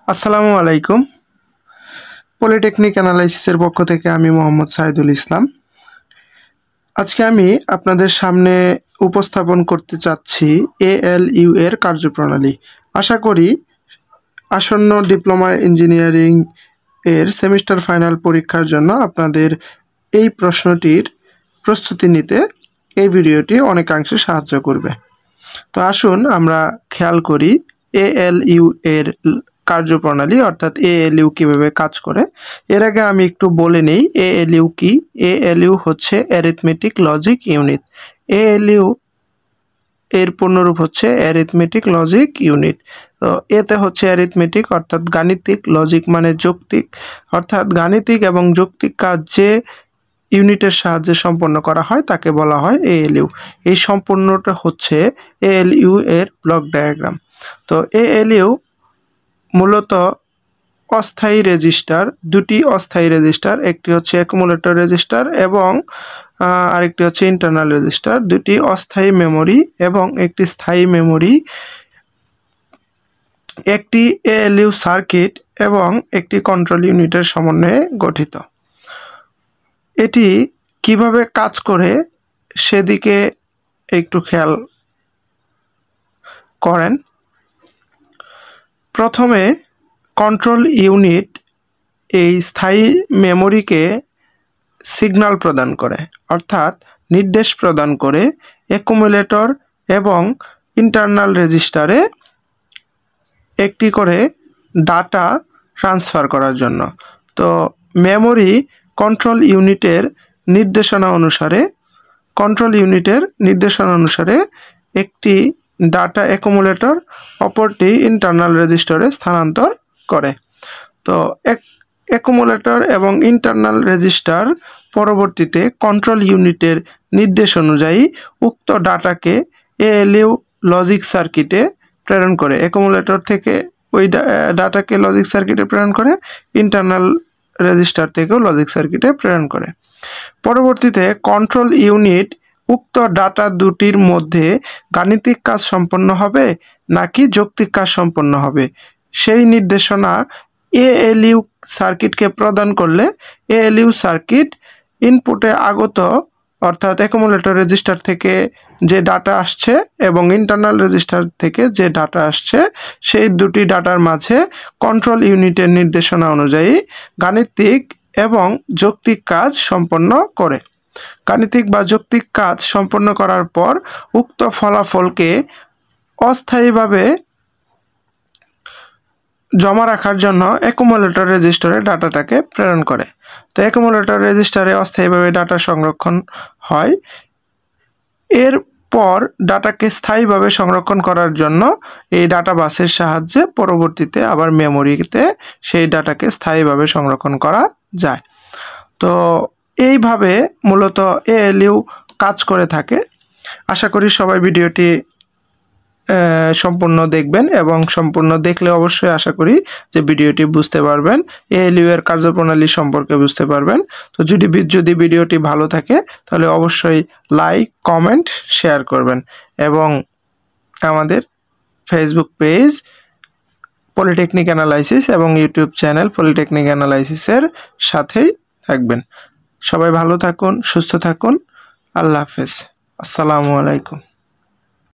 আসসালামু আলাইকুম। পলিটেকনিক অ্যানালাইসিসের পক্ষ থেকে আমি মোহাম্মদ সাইদুল ইসলাম। আজকে আমি আপনাদের সামনে উপস্থাপন করতে চাচ্ছি এএলইউ এর কার্যপ্রণালী। আশা করি আসন্ন ডিপ্লোমা ইঞ্জিনিয়ারিং এর সেমিস্টার ফাইনাল পরীক্ষার জন্য আপনাদের এই প্রশ্নটির প্রস্তুতি নিতে এই ভিডিওটি অনেকাংশে সাহায্য করবে। তো আসুন আমরা খেয়াল করি এএলইউ এর কার্যপ্রণালী অর্থাৎ এএলইউ কিভাবে কাজ করে। এর আগে আমি একটু বলে নেই এএলইউ কি। এএলইউ হচ্ছে অ্যারিথমেটিক লজিক ইউনিট। এএলইউ এর পূর্ণরূপ হচ্ছে অ্যারিথমেটিক লজিক ইউনিট। তো এতে হচ্ছে অ্যারিথমেটিক অর্থাৎ গাণিতিক, লজিক মানে যৌক্তিক, অর্থাৎ গাণিতিক এবং যৌক্তিক কাজ যে ইউনিটের সাহায্যে সম্পন্ন করা হয় তাকে বলা হয় এএলইউ। এই সম্পূর্ণটা হচ্ছে এএলইউ এর ব্লক ডায়াগ্রাম। তো এএলইউ মূলত অস্থায়ী রেজিস্টার, দুটি অস্থায়ী রেজিস্টার, একটি হচ্ছে অ্যাকুমুলেটর রেজিস্টার এবং আরেকটি হচ্ছে ইন্টারনাল রেজিস্টার, দুটি অস্থায়ী মেমোরি এবং একটি স্থায়ী মেমোরি, একটি এএলইউ সার্কিট এবং একটি কন্ট্রোল ইউনিটের সমন্বয়ে গঠিত। এটি কিভাবে কাজ করে সেদিকে একটু খেয়াল করেন। প্রথমে কন্ট্রোল ইউনিট এই স্থায়ী মেমোরিকে সিগন্যাল প্রদান করে অর্থাৎ নির্দেশ প্রদান করে অ্যাকুমুলেটর এবং ইন্টারনাল রেজিস্টারে একটি করে ডাটা ট্রান্সফার করার জন্য। তো মেমোরি কন্ট্রোল ইউনিটের নির্দেশনা অনুসারে একটি ডাটা অ্যাকুমুলেটর অপরটি ইন্টারনাল রেজিস্টারে স্থানান্তর করে। তো অ্যাকুমুলেটর এবং ইন্টারনাল রেজিস্টার পরবর্তীতে কন্ট্রোল ইউনিটের নির্দেশ অনুযায়ী উক্ত ডাটাকে এএলইউ লজিক সার্কিটে প্রেরণ করে। অ্যাকুমুলেটর থেকে ওই ডাটাকে লজিক সার্কিটে প্রেরণ করে, ইন্টারনাল রেজিস্টার থেকেও লজিক সার্কিটে প্রেরণ করে। পরবর্তীতে কন্ট্রোল ইউনিট উক্ত ডাটা দুটির মধ্যে গাণিতিক কাজ সম্পন্ন হবে নাকি যৌক্তিক কাজ সম্পন্ন হবে সেই নির্দেশনা এএলইউ সার্কিটকে প্রদান করলে এএলইউ সার্কিট ইনপুটে আগত অর্থাৎ অ্যাকুমুলেটর রেজিস্টার থেকে যে ডাটা আসছে এবং ইন্টারনাল রেজিস্টার থেকে যে ডাটা আসছে সেই দুটি ডাটার মাঝে কন্ট্রোল ইউনিটের নির্দেশনা অনুযায়ী গাণিতিক এবং যৌক্তিক কাজ সম্পন্ন করে। গাণিতিক বা যৌক্তিক কাজ সম্পন্ন করার পর উক্ত ফলাফলকে অস্থায়ীভাবে জমা রাখার জন্য অ্যাকুমুলেটর রেজিস্টারে ডাটাটাকে প্রেরণ করে। তো অ্যাকুমুলেটর রেজিস্টারে অস্থায়ীভাবে ডাটা সংরক্ষণ হয়। এরপর ডাটাকে স্থায়ীভাবে সংরক্ষণ করার জন্য এই ডাটা বাসের সাহায্যে পরবর্তীতে আবার মেমোরিতে সেই ডাটাকে স্থায়ীভাবে সংরক্ষণ করা যায়। তো এইভাবে মূলত এএলইউ কাজ করে থাকে। আশা করি সবাই ভিডিওটি সম্পূর্ণ দেখবেন এবং সম্পূর্ণ দেখলে অবশ্যই আশা করি যে ভিডিওটি বুঝতে পারবেন, এএলইউ এর কার্যপ্রণালী সম্পর্কে বুঝতে পারবেন। তো যদি ভিডিওটি ভালো থাকে তাহলে অবশ্যই লাইক, কমেন্ট, শেয়ার করবেন এবং আমাদের ফেসবুক পেজ পলিটেকনিক অ্যানালাইসিস এবং ইউটিউব চ্যানেল পলিটেকনিক অ্যানালাইসিসের সাথেই থাকবেন। সবাই ভালো থাকুন, সুস্থ থাকুন। আল্লাহ হাফেজ। আসসালামু আলাইকুম।